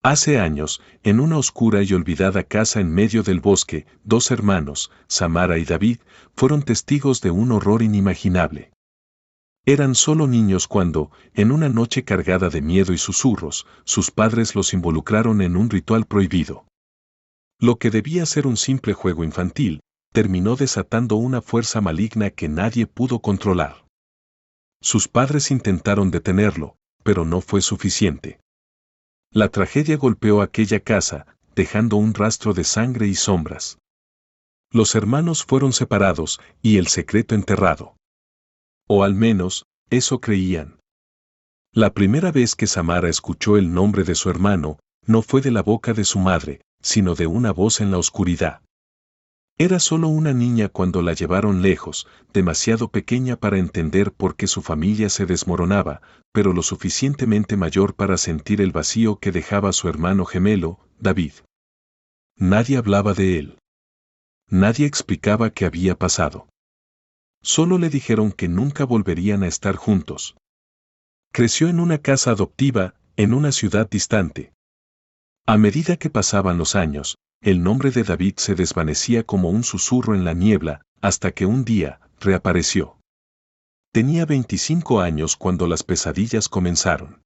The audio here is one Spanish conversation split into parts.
Hace años, en una oscura y olvidada casa en medio del bosque, dos hermanos, Samara y David, fueron testigos de un horror inimaginable. Eran solo niños cuando, en una noche cargada de miedo y susurros, sus padres los involucraron en un ritual prohibido. Lo que debía ser un simple juego infantil, terminó desatando una fuerza maligna que nadie pudo controlar. Sus padres intentaron detenerlo, pero no fue suficiente. La tragedia golpeó aquella casa, dejando un rastro de sangre y sombras. Los hermanos fueron separados y el secreto enterrado. O al menos, eso creían. La primera vez que Samara escuchó el nombre de su hermano, no fue de la boca de su madre, sino de una voz en la oscuridad. Era solo una niña cuando la llevaron lejos, demasiado pequeña para entender por qué su familia se desmoronaba, pero lo suficientemente mayor para sentir el vacío que dejaba su hermano gemelo, David. Nadie hablaba de él. Nadie explicaba qué había pasado. Solo le dijeron que nunca volverían a estar juntos. Creció en una casa adoptiva, en una ciudad distante. A medida que pasaban los años, el nombre de David se desvanecía como un susurro en la niebla, hasta que un día, reapareció. Tenía 25 años cuando las pesadillas comenzaron.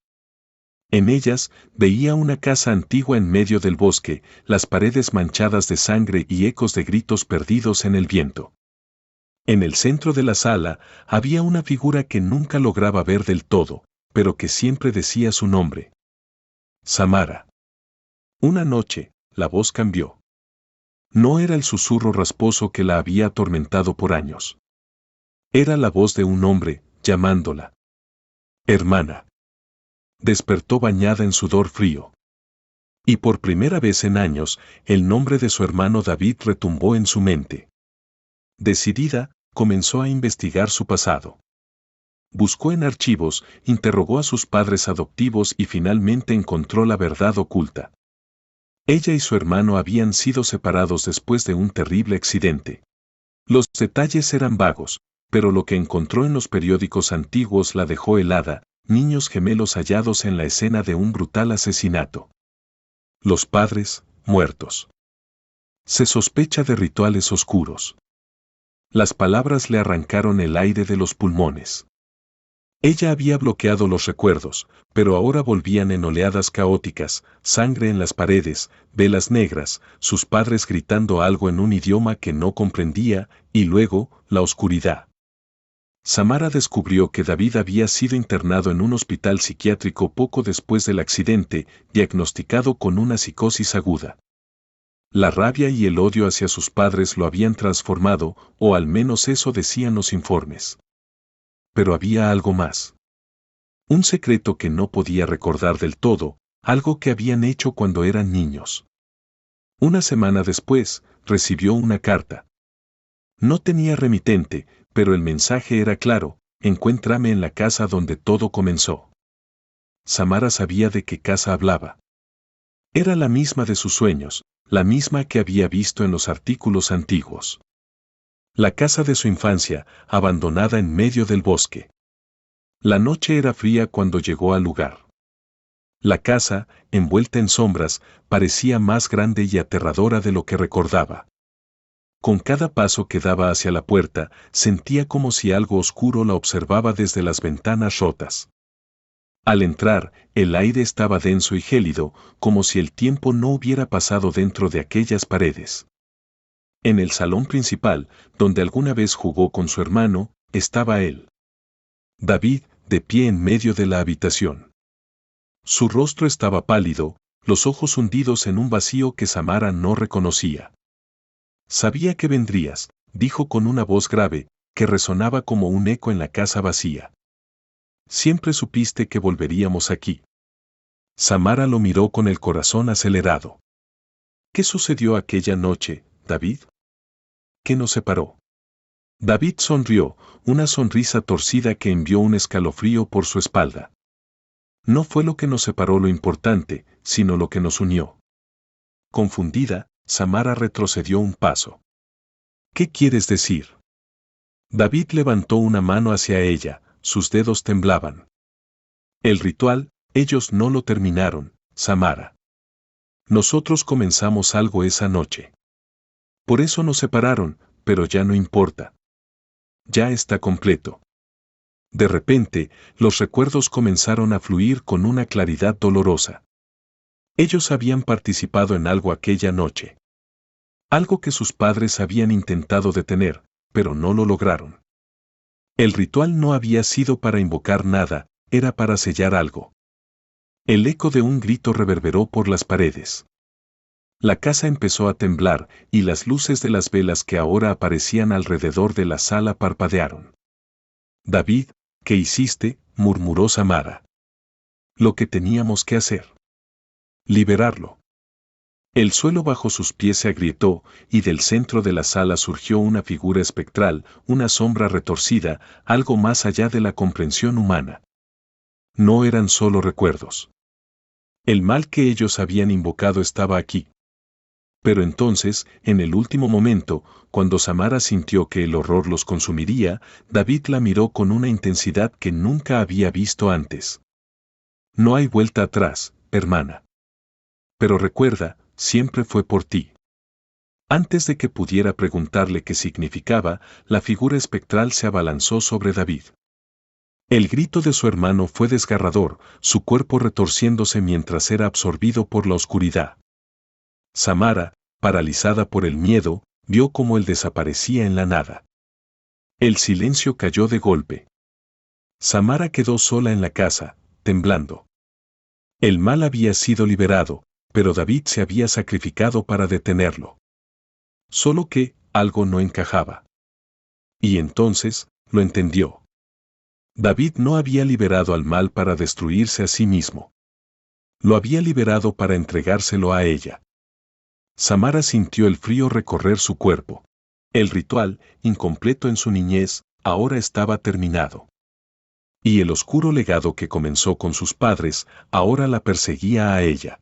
En ellas, veía una casa antigua en medio del bosque, las paredes manchadas de sangre y ecos de gritos perdidos en el viento. En el centro de la sala, había una figura que nunca lograba ver del todo, pero que siempre decía su nombre. Samara. Una noche, la voz cambió. No era el susurro rasposo que la había atormentado por años. Era la voz de un hombre, llamándola. Hermana. Despertó bañada en sudor frío. Y por primera vez en años, el nombre de su hermano David retumbó en su mente. Decidida, comenzó a investigar su pasado. Buscó en archivos, interrogó a sus padres adoptivos y finalmente encontró la verdad oculta. Ella y su hermano habían sido separados después de un terrible accidente. Los detalles eran vagos, pero lo que encontró en los periódicos antiguos la dejó helada: niños gemelos hallados en la escena de un brutal asesinato. Los padres, muertos. Se sospecha de rituales oscuros. Las palabras le arrancaron el aire de los pulmones. Ella había bloqueado los recuerdos, pero ahora volvían en oleadas caóticas: sangre en las paredes, velas negras, sus padres gritando algo en un idioma que no comprendía, y luego, la oscuridad. Samara descubrió que David había sido internado en un hospital psiquiátrico poco después del accidente, diagnosticado con una psicosis aguda. La rabia y el odio hacia sus padres lo habían transformado, o al menos eso decían los informes. Pero había algo más. Un secreto que no podía recordar del todo, algo que habían hecho cuando eran niños. Una semana después, recibió una carta. No tenía remitente, pero el mensaje era claro: encuéntrame en la casa donde todo comenzó. Samara sabía de qué casa hablaba. Era la misma de sus sueños, la misma que había visto en los artículos antiguos. La casa de su infancia, abandonada en medio del bosque. La noche era fría cuando llegó al lugar. La casa, envuelta en sombras, parecía más grande y aterradora de lo que recordaba. Con cada paso que daba hacia la puerta, sentía como si algo oscuro la observaba desde las ventanas rotas. Al entrar, el aire estaba denso y gélido, como si el tiempo no hubiera pasado dentro de aquellas paredes. En el salón principal, donde alguna vez jugó con su hermano, estaba él. David, de pie en medio de la habitación. Su rostro estaba pálido, los ojos hundidos en un vacío que Samara no reconocía. Sabía que vendrías, dijo con una voz grave, que resonaba como un eco en la casa vacía. Siempre supiste que volveríamos aquí. Samara lo miró con el corazón acelerado. ¿Qué sucedió aquella noche, David? ¿Qué nos separó? David sonrió, una sonrisa torcida que envió un escalofrío por su espalda. No fue lo que nos separó lo importante, sino lo que nos unió. Confundida, Samara retrocedió un paso. ¿Qué quieres decir? David levantó una mano hacia ella, sus dedos temblaban. El ritual, ellos no lo terminaron, Samara. Nosotros comenzamos algo esa noche. Por eso nos separaron, pero ya no importa. Ya está completo. De repente, los recuerdos comenzaron a fluir con una claridad dolorosa. Ellos habían participado en algo aquella noche. Algo que sus padres habían intentado detener, pero no lo lograron. El ritual no había sido para invocar nada, era para sellar algo. El eco de un grito reverberó por las paredes. La casa empezó a temblar, y las luces de las velas que ahora aparecían alrededor de la sala parpadearon. David, ¿qué hiciste?, murmuró Samara. Lo que teníamos que hacer. Liberarlo. El suelo bajo sus pies se agrietó, y del centro de la sala surgió una figura espectral, una sombra retorcida, algo más allá de la comprensión humana. No eran solo recuerdos. El mal que ellos habían invocado estaba aquí. Pero entonces, en el último momento, cuando Samara sintió que el horror los consumiría, David la miró con una intensidad que nunca había visto antes. No hay vuelta atrás, hermana. Pero recuerda, siempre fue por ti. Antes de que pudiera preguntarle qué significaba, la figura espectral se abalanzó sobre David. El grito de su hermano fue desgarrador, su cuerpo retorciéndose mientras era absorbido por la oscuridad. Samara, paralizada por el miedo, vio cómo él desaparecía en la nada. El silencio cayó de golpe. Samara quedó sola en la casa, temblando. El mal había sido liberado, pero David se había sacrificado para detenerlo. Solo que, algo no encajaba. Y entonces, lo entendió. David no había liberado al mal para destruirse a sí mismo. Lo había liberado para entregárselo a ella. Samara sintió el frío recorrer su cuerpo. El ritual, incompleto en su niñez, ahora estaba terminado. Y el oscuro legado que comenzó con sus padres, ahora la perseguía a ella.